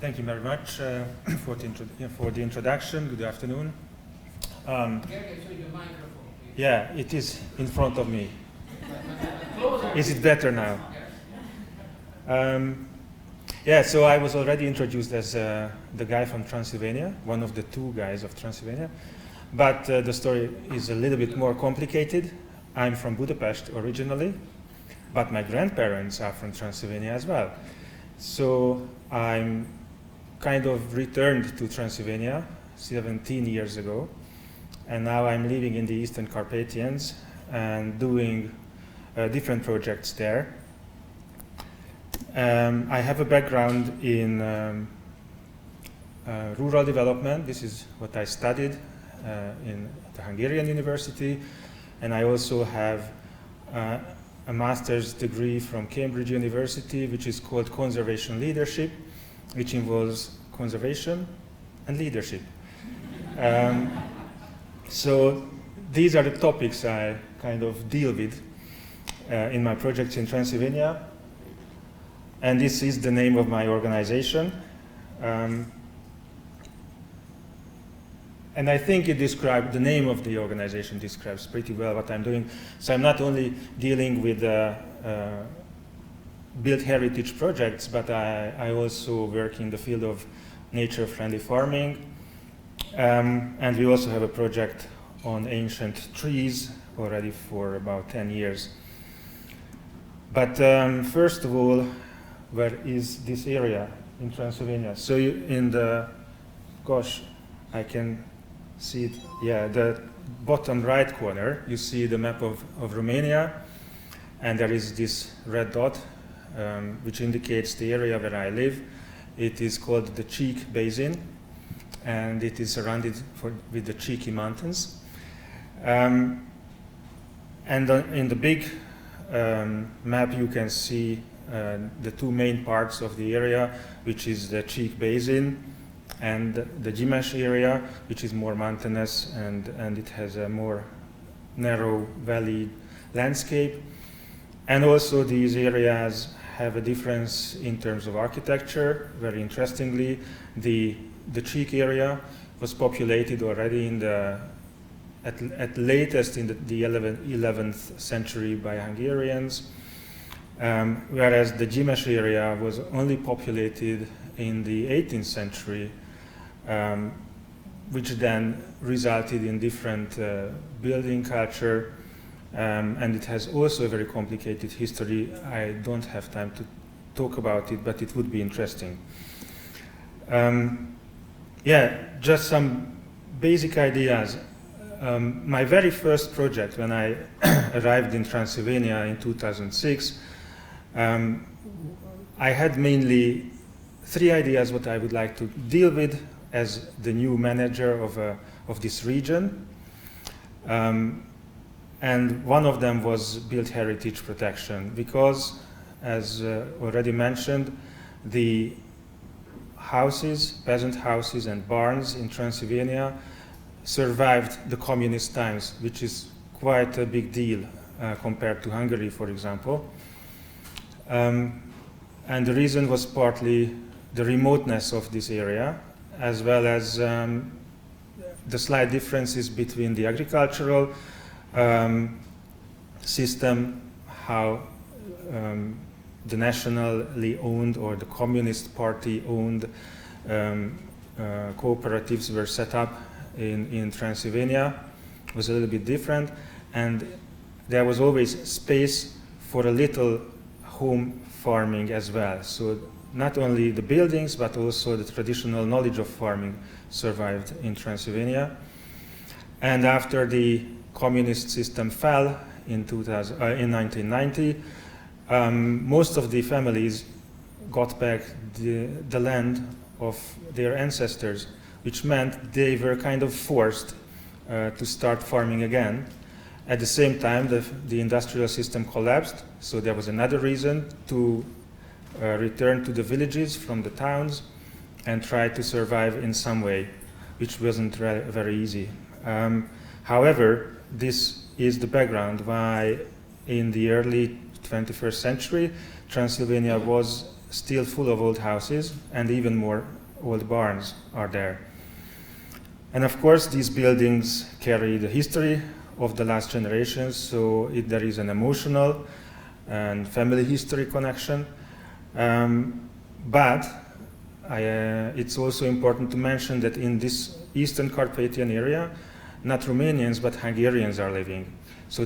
Thank you very much for the introduction. Good afternoon. Yeah, it is in front of me. Is it better now? Yeah, so I was already introduced as the guy from Transylvania, one of the two guys of Transylvania. But the story is a little bit more complicated. I'm from Budapest originally, but my grandparents are from Transylvania as well. So I'm kind of returned to Transylvania 17 years ago, and now I'm living in the Eastern Carpathians and doing different projects there. I have a background in rural development. This is what I studied in the Hungarian University, and I also have a master's degree from Cambridge University, which is called Conservation Leadership, which involves conservation and leadership. So these are the topics I kind of deal with in my projects in Transylvania. And this is the name of my organization. And I think the name of the organization describes pretty well what I'm doing. So I'm not only dealing with built heritage projects, but I also work in the field of nature-friendly farming. And we also have a project on ancient trees already for about 10 years. But first of all, where is this area in Transylvania? So I can see it, yeah, the bottom right corner, you see the map of Romania, and there is this red dot, which indicates the area where I live. It is called the Csík-basin, and it is surrounded with the Csíky Mountains. And in the big map you can see the two main parts of the area, which is the Csík-basin and the Gyimes area, which is more mountainous and it has a more narrow valley landscape. And also these areas have a difference in terms of architecture. Very interestingly, the Csík area was populated already at latest in the 11th century by Hungarians, whereas the Gyimes area was only populated in the 18th century, which then resulted in different building culture, and it has also a very complicated history. I don't have time to talk about it, but it would be interesting. Yeah, just some basic ideas. My very first project, when I arrived in Transylvania in 2006, I had mainly three ideas what I would like to deal with as the new manager of this region. And one of them was built heritage protection, because, as already mentioned, the houses, peasant houses and barns in Transylvania survived the communist times, which is quite a big deal compared to Hungary, for example. And the reason was partly the remoteness of this area, as well as the slight differences between the agricultural system, how the nationally owned or the Communist Party owned cooperatives were set up in Transylvania was a little bit different, and there was always space for a little home farming as well. So not only the buildings, but also the traditional knowledge of farming survived in Transylvania. And after the communist system fell in 1990, most of the families got back the land of their ancestors, which meant they were kind of forced to start farming again. At the same time, the industrial system collapsed, so there was another reason to return to the villages from the towns and try to survive in some way, which wasn't very easy. However, this is the background why in the early 21st century, Transylvania was still full of old houses, and even more old barns are there. And of course, these buildings carry the history of the last generations, so there is an emotional and family history connection. But it's also important to mention that in this Eastern Carpathian area, not Romanians but Hungarians are living. So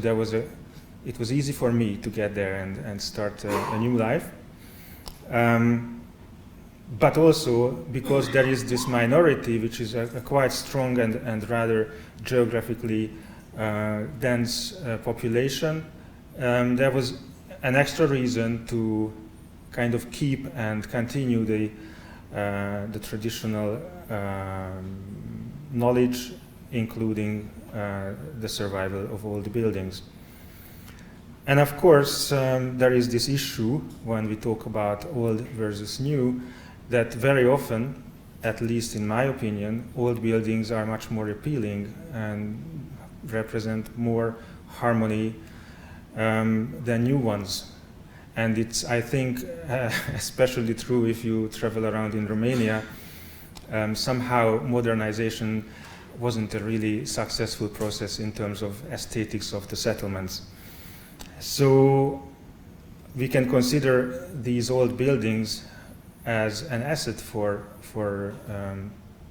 it was easy for me to get there and start a new life. But also because there is this minority, which is a quite strong and rather geographically dense population, there was an extra reason to kind of keep and continue the traditional knowledge, including the survival of all the buildings. And of course, there is this issue when we talk about old versus new, that very often, at least in my opinion, old buildings are much more appealing and represent more harmony than new ones. And it's, I think, especially true if you travel around in Romania. Somehow modernization wasn't a really successful process in terms of aesthetics of the settlements. So we can consider these old buildings as an asset for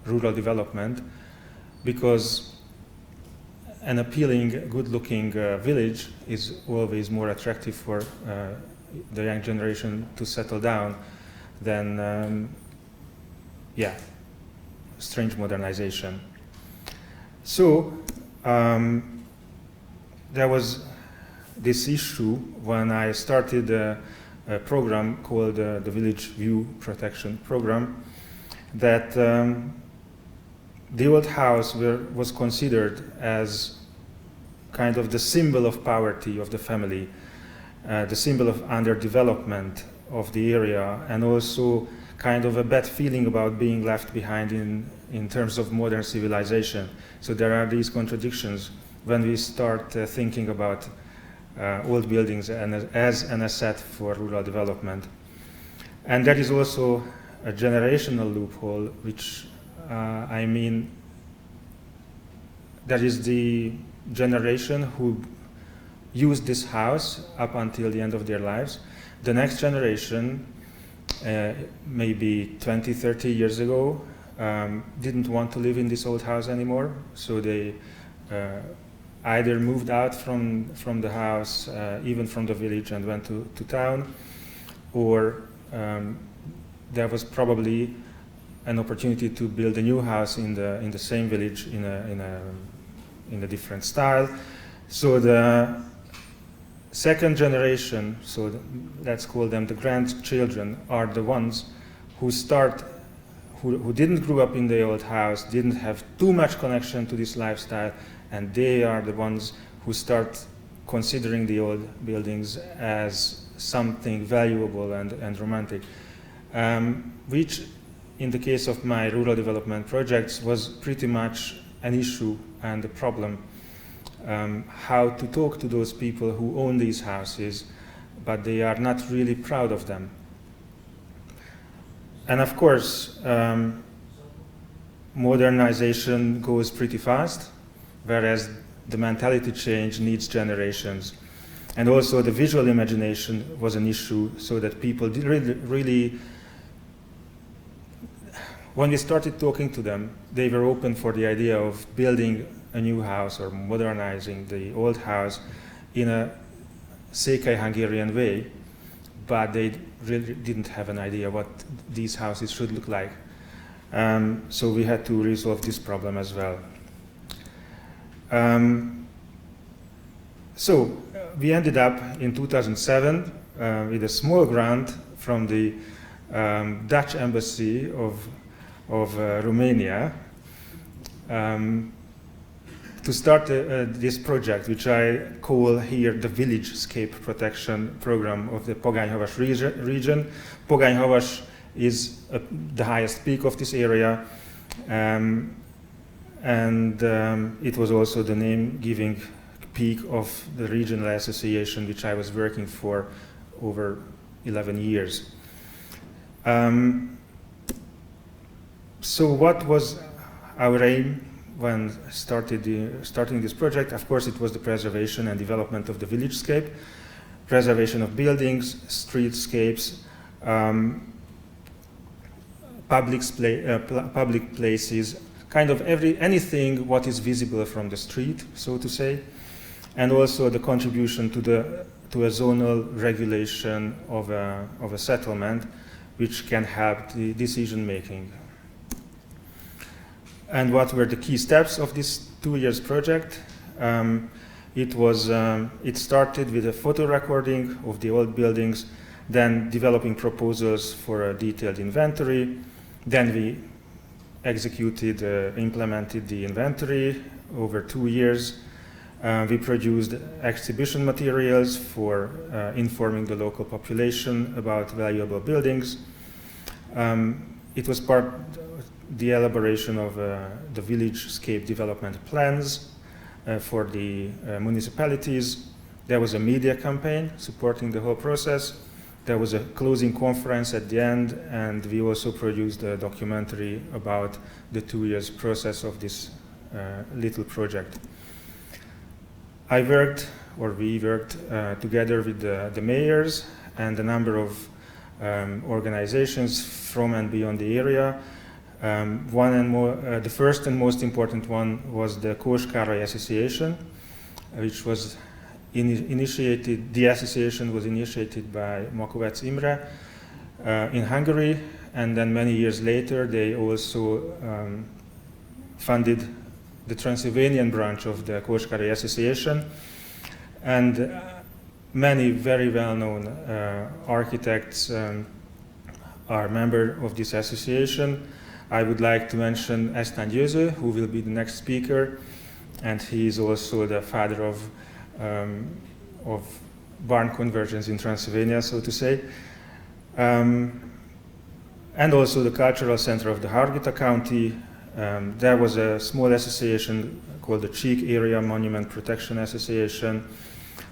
rural development, because an appealing, good-looking village is always more attractive for the young generation to settle down than, strange modernization. So there was this issue when I started a program called the Village View Protection Program, that the old house was considered as kind of the symbol of poverty of the family, the symbol of underdevelopment of the area, and also kind of a bad feeling about being left behind in terms of modern civilization. So there are these contradictions when we start thinking about old buildings as an asset for rural development. And there is also a generational loophole, which I mean, there is the generation who used this house up until the end of their lives. The next generation, maybe 20, 30 years ago, didn't want to live in this old house anymore, so they either moved out from the house, even from the village, and went to town, or there was probably an opportunity to build a new house in the same village in a different style. So the second generation, so let's call them the grandchildren, are the ones who didn't grow up in the old house, didn't have too much connection to this lifestyle, and they are the ones who start considering the old buildings as something valuable and romantic, which in the case of my rural development projects was pretty much an issue and a problem, how to talk to those people who own these houses, but they are not really proud of them. And of course, modernization goes pretty fast, whereas the mentality change needs generations. And also the visual imagination was an issue, so that people did really, when we started talking to them, they were open for the idea of building a new house or modernizing the old house in a Székely Hungarian way, but they really didn't have an idea what these houses should look like. So we had to resolve this problem as well. So we ended up in 2007 with a small grant from the Dutch embassy of Romania to start this project, which I call here the Village-scape Protection Program of the Pogányhavas region. Pogányhavas is the highest peak of this area, and it was also the name-giving peak of the regional association which I was working for over 11 years. So what was our aim when starting this project? Of course, it was the preservation and development of the village-scape, preservation of buildings, streetscapes, public places, kind of anything what is visible from the street, so to say, and also the contribution to a zonal regulation of a settlement, which can help the decision making. And what were the key steps of this 2 years project? It started with a photo recording of the old buildings, then developing proposals for a detailed inventory. Then we executed, implemented the inventory over 2 years. We produced exhibition materials for informing the local population about valuable buildings. It was the elaboration of the village-scape development plans for the municipalities. There was a media campaign supporting the whole process. There was a closing conference at the end, and we also produced a documentary about the 2 years process of this little project. We worked together with the mayors and a number of organizations from and beyond the area. The first and most important one was the Kós Károly Association, which was initiated. The association was initiated by Makovec Imre in Hungary, and then many years later they also funded the Transylvanian branch of the Kós Károly Association, and many very well-known architects are members of this association. I would like to mention Eszter Győző, who will be the next speaker, and he is also the father of barn conversions in Transylvania, so to say. And also the cultural center of the Harghita County. There was a small association called the Csík Area Monument Protection Association,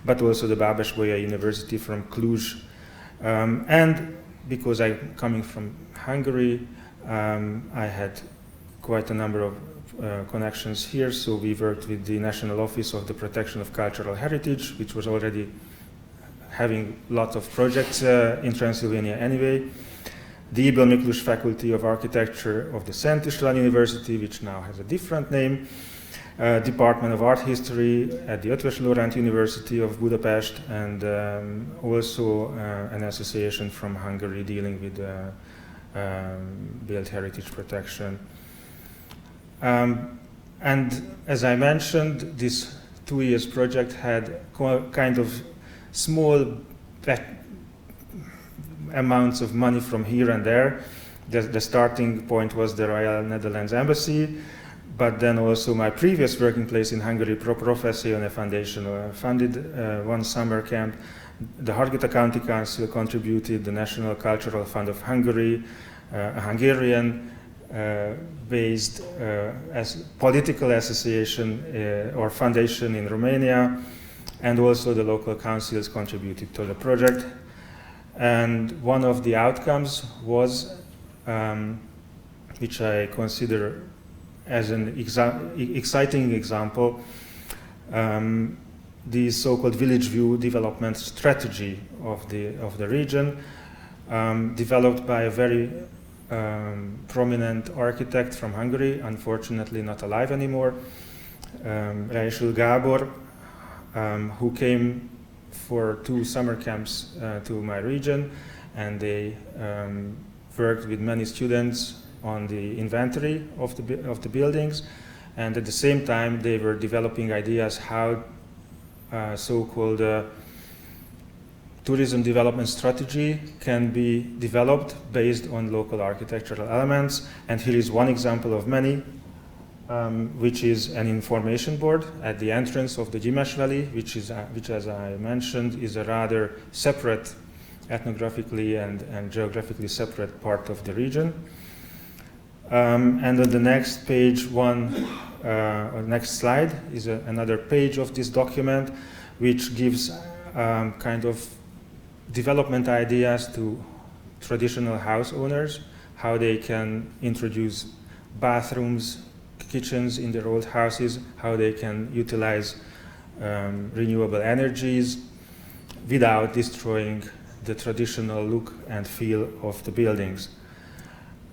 but also the Babes-Bolyai University from Cluj. And because I'm coming from Hungary, I had quite a number of connections here, so we worked with the National Office of the Protection of Cultural Heritage, which was already having lots of projects in Transylvania anyway. The Ibel Miklós Faculty of Architecture of the Szent István University, which now has a different name. Department of Art History at the Eötvös Loránd University of Budapest, and also an association from Hungary dealing with built heritage protection. And as I mentioned, this 2 years project had kind of small amounts of money from here and there. The starting point was the Royal Netherlands Embassy, but then also my previous working place in Hungary, Professione Foundation, funded one summer camp. The Harghita County Council contributed, the National Cultural Fund of Hungary, a Hungarian based as political association or foundation in Romania, and also the local councils contributed to the project. And one of the outcomes was, which I consider as an exciting example, the so-called village view development strategy of the region, developed by a very prominent architect from Hungary, unfortunately not alive anymore, Rajsul Gábor, who came for 2 summer camps to my region, and they worked with many students on the inventory of the buildings, and at the same time they were developing ideas how so-called tourism development strategy can be developed based on local architectural elements. And here is one example of many, which is an information board at the entrance of the Gyimes Valley, which, as I mentioned, is a rather separate, ethnographically and geographically separate part of the region. And on the next page, or next slide, is another page of this document, which gives kind of development ideas to traditional house owners, how they can introduce bathrooms, kitchens in their old houses, how they can utilize renewable energies without destroying the traditional look and feel of the buildings.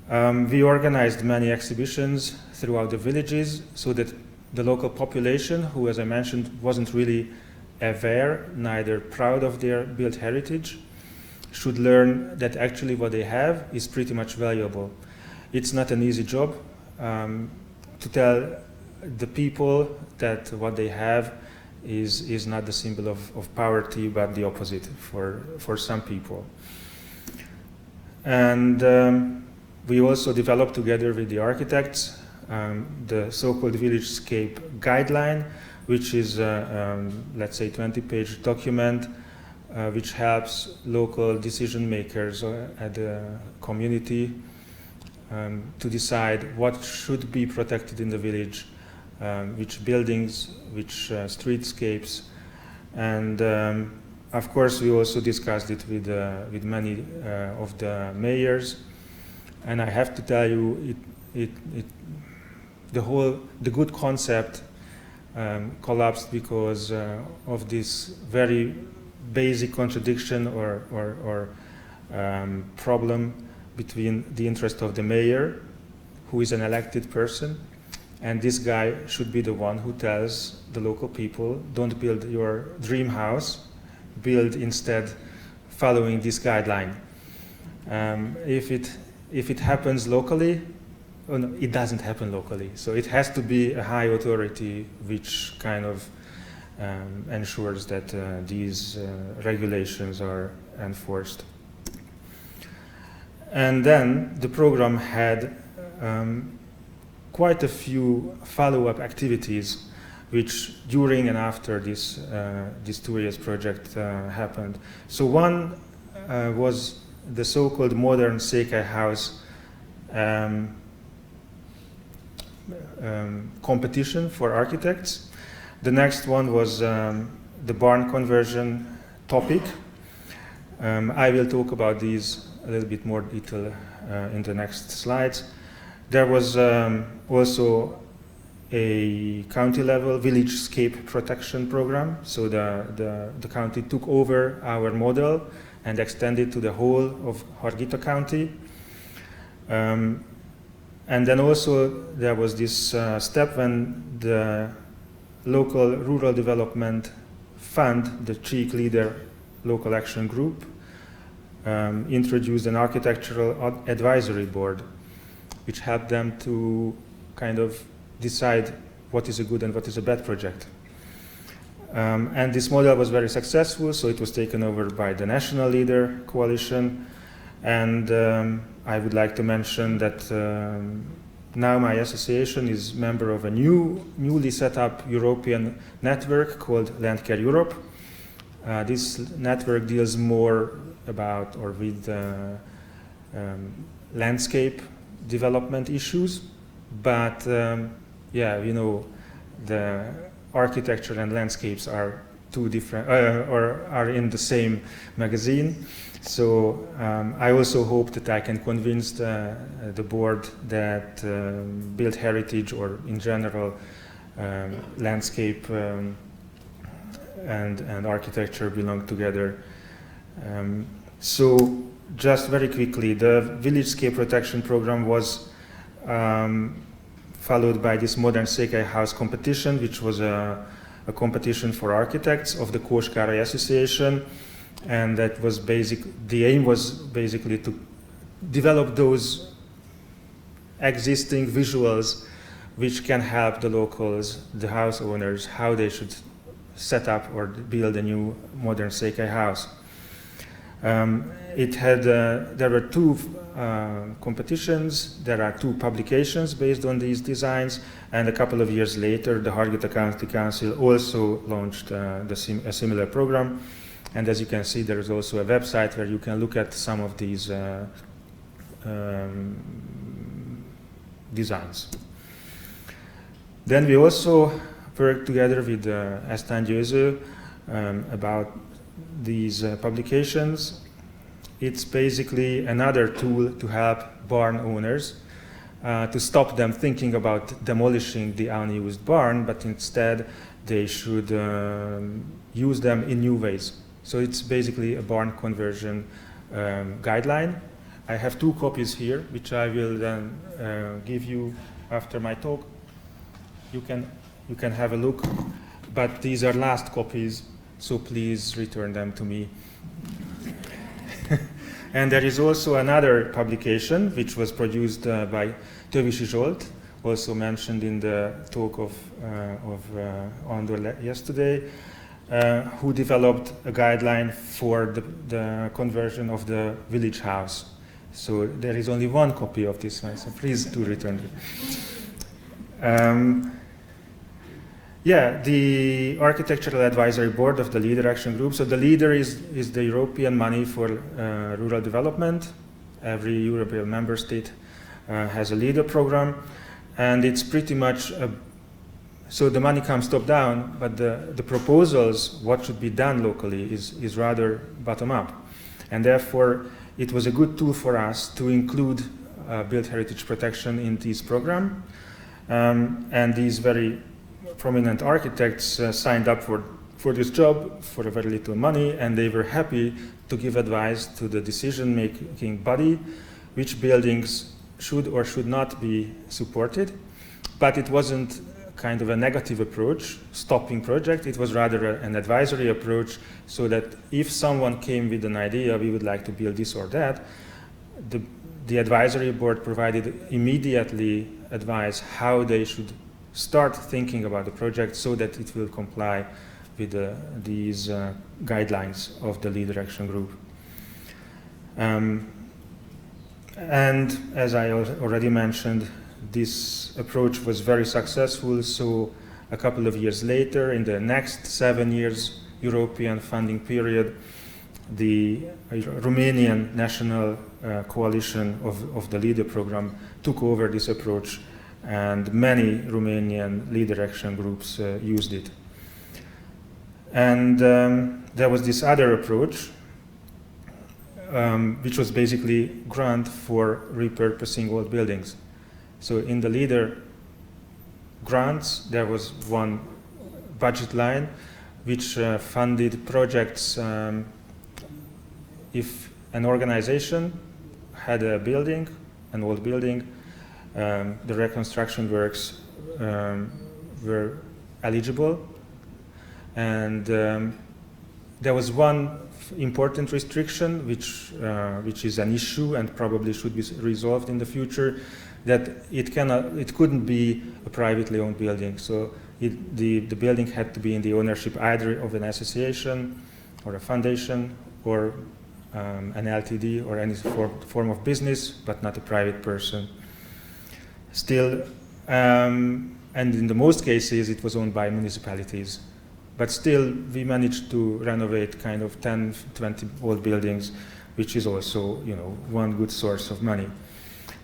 We organized many exhibitions throughout the villages so that the local population, who, as I mentioned, wasn't really aware, neither proud of their built heritage, should learn that actually what they have is pretty much valuable. It's not an easy job to tell the people that what they have is not the symbol of poverty, but the opposite for some people. And we also developed together with the architects the so-called Village-scape guideline, which is, let's say, 20-page document which helps local decision makers at the community to decide what should be protected in the village, which buildings, which streetscapes, and of course we also discussed it with many of the mayors. And I have to tell you, the good concept collapsed because of this very basic contradiction or problem between the interest of the mayor, who is an elected person, and this guy should be the one who tells the local people, don't build your dream house, build instead following this guideline. If it happens locally, oh no, it doesn't happen locally. So it has to be a high authority which kind of ensures that these regulations are enforced. And then the program had quite a few follow-up activities which during and after this 2 years project happened. So one was the so-called modern Székely house competition for architects. The next one was the barn conversion topic. I will talk about these a little bit more detail in the next slides. There was also a county-level village-scape protection program. So the county took over our model and extended to the whole of Harghita County. And then also there was this step when the local rural development fund, the Csík Leader Local Action Group, introduced an architectural advisory board, which helped them to kind of decide what is a good and what is a bad project. And this model was very successful, so it was taken over by the National Leader Coalition. And I would like to mention that now my association is member of a newly set up European network called Landcare Europe. This network deals more about or with landscape development issues, but yeah, you know, the architecture and landscapes are two different, or are in the same magazine. So I also hope that I can convince the board that built heritage, or in general landscape and architecture belong together. So just very quickly, the Village-scape protection program was followed by this modern Székely house competition, which was a competition for architects of the Kóskároly Association. And that was the aim was basically to develop those existing visuals which can help the locals, the house owners, how they should set up or build a new modern Székely house. There were two competitions, there are two publications based on these designs, and a couple of years later the Harghita County Council also launched a similar program. And as you can see, there is also a website where you can look at some of these designs. Then we also worked together with Eszter Győző about these publications. it's basically another tool to help barn owners to stop them thinking about demolishing the unused barn, but instead they should use them in new ways. So it's basically a barn conversion guideline. I have 2 copies here, which I will then give you after my talk. You can have a look, but these are last copies, so please return them to me. And there is also another publication which was produced by Tövisi Zsolt, also mentioned in the talk of Andor yesterday, who developed a guideline for the conversion of the village house. So there is only 1 copy of this one, so please do return it. Yeah, the Architectural Advisory Board of the LEADER Action Group. So the LEADER is the European money for rural development. Every European member state has a LEADER program, and it's pretty much so the money comes top down, but the proposals, what should be done locally, is rather bottom up, and therefore it was a good tool for us to include built heritage protection in this program, and these very prominent architects signed up for this job for a very little money, and they were happy to give advice to the decision-making body which buildings should or should not be supported. But it wasn't kind of a negative approach, stopping project. It was rather an advisory approach, so that if someone came with an idea, we would like to build this or that, the advisory board provided immediately advice how they should start thinking about the project so that it will comply with these guidelines of the LEADER Action Group. And as I already mentioned, this approach was very successful, so a couple of years later, in the next 7 years European funding period, the Romanian national coalition of the LEADER program took over this approach, and many Romanian LEADER action groups used it. And there was this other approach, which was basically grant for repurposing old buildings. So in the LEADER grants, there was one budget line which funded projects if an organization had a building, an old building, the reconstruction works were eligible, and there was one important restriction which is an issue and probably should be resolved in the future, that it couldn't be a privately owned building. So the building had to be in the ownership either of an association or a foundation or an LTD or any form of business, but not a private person. Still, and in the most cases, it was owned by municipalities. But still, we managed to renovate kind of 10, 20 old buildings, which is also, one good source of money.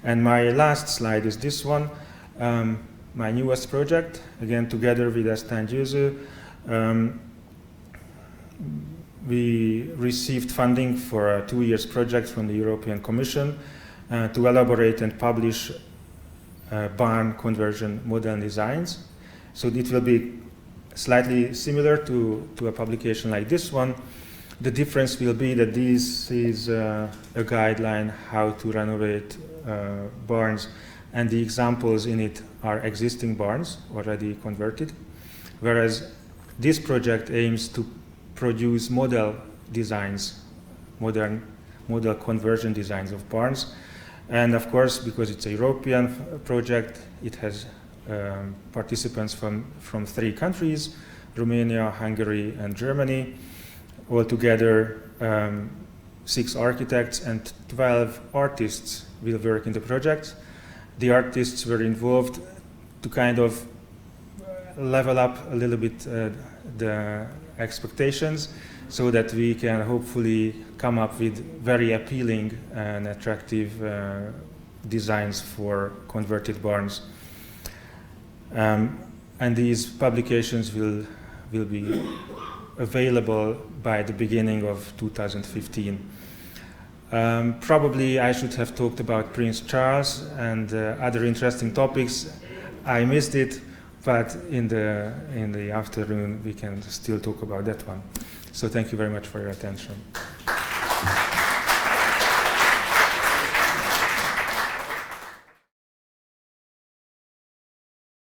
And my last slide is this one, my newest project, again together with Eszter and Győző. We received funding for a 2-year project from the European Commission to elaborate and publish barn conversion model designs. So it will be slightly similar to a publication like this one. The difference will be that this is a guideline how to renovate barns, and the examples in it are existing barns already converted, whereas this project aims to produce model designs, modern model conversion designs of barns. And of course, because it's a European project, it has participants from 3 countries, Romania, Hungary, and Germany. Altogether, 6 architects and 12 artists will work in the project. The artists were involved to kind of level up a little bit the expectations, so that we can hopefully come up with very appealing and attractive designs for converted barns. And these publications will be available by the beginning of 2015. Probably I should have talked about Prince Charles and other interesting topics. I missed it, but in the afternoon we can still talk about that one. So thank you very much for your attention.